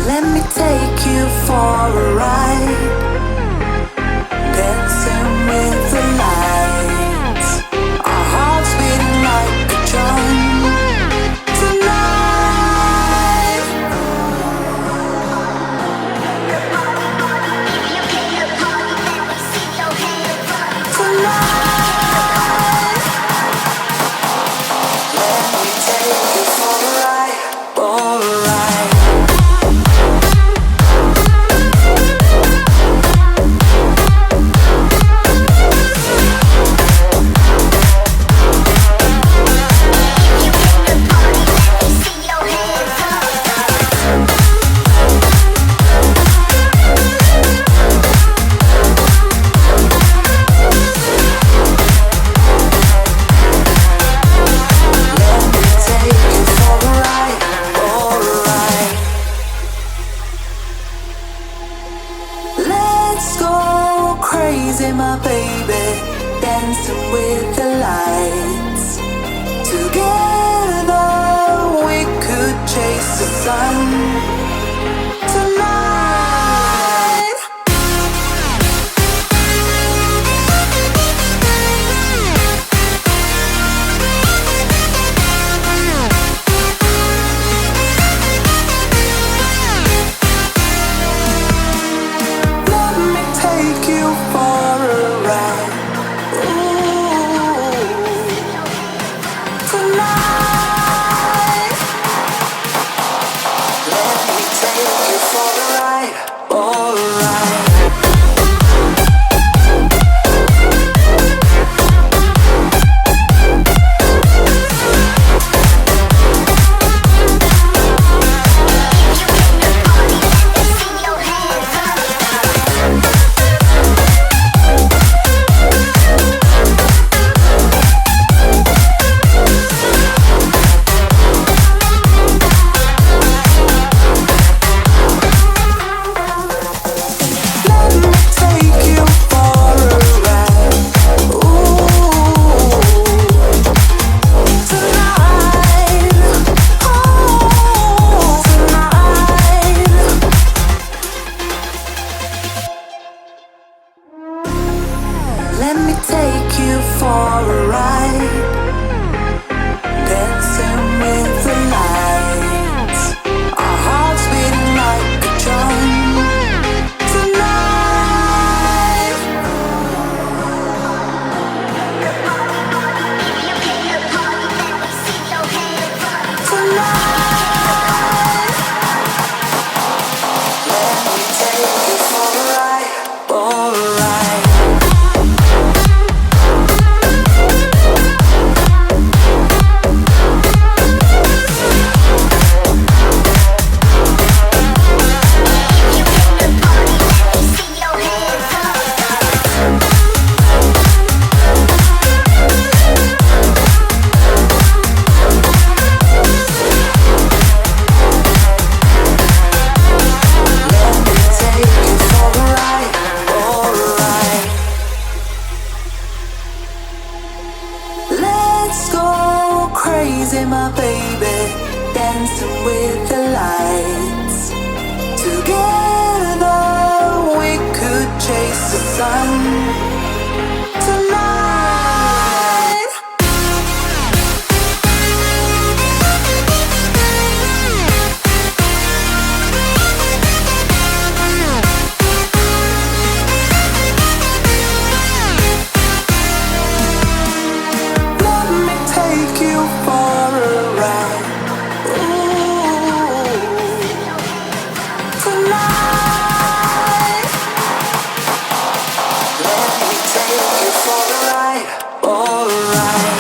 Let me take you for a ride, dancing with the lights, our hearts beating like a drum tonight. Tonight, let me take you for a ride, for a ride. Crazy, my baby, dancing with the lights. Together we could chase the sun tonight. Let me take you for a ride. Ooh, tonight. Let me take you for a ride, for a ride. Let me take you for a ride, dancing with the lights, our hearts beating like a drum tonight. Tonight, let me take you for a ride, for a ride. Let's go crazy, my baby, dancing with the lights. Together we could chase the sun tonight. Let me take you for a ride. Ooh, tonight. Let me take you for a ride, for a ride.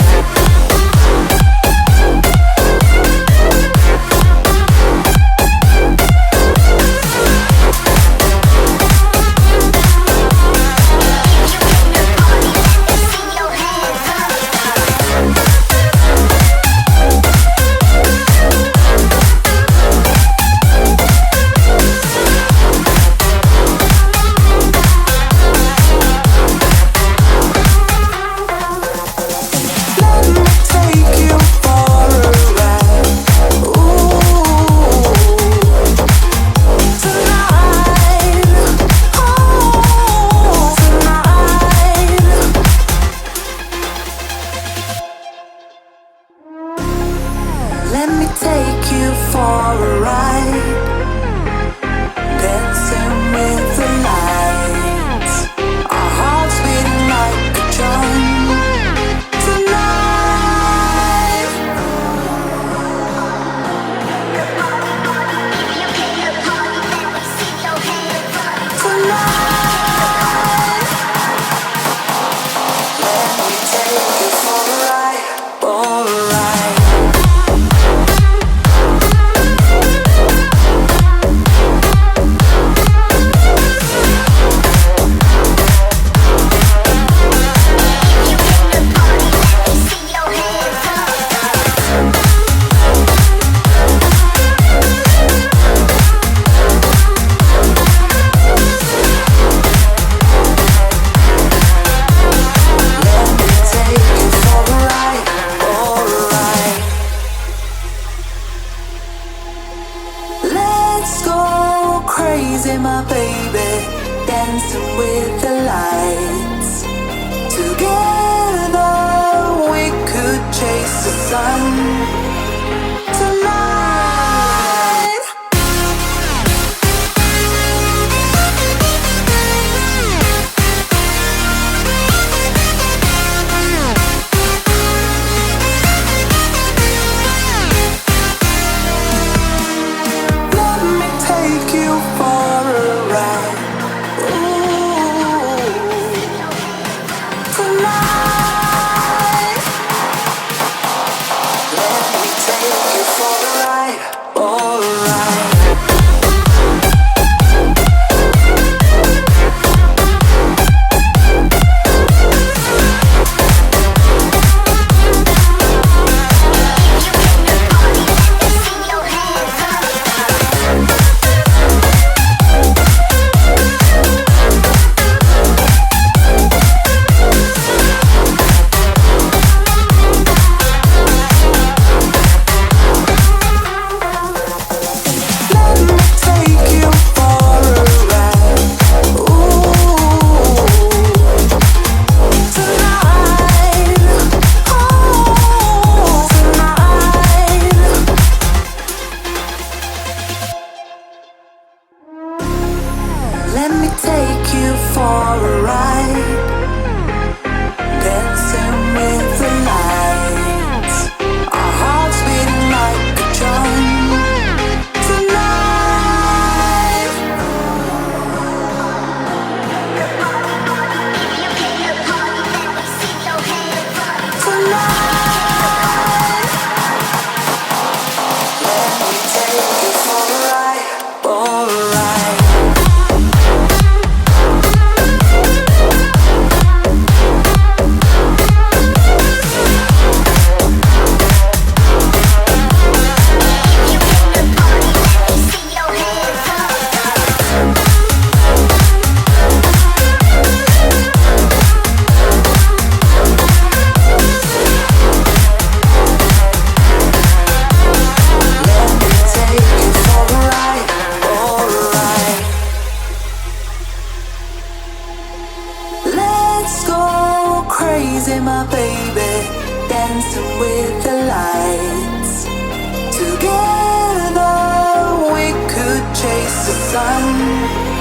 and my baby, dancing with the lights. Together we could chase the sun.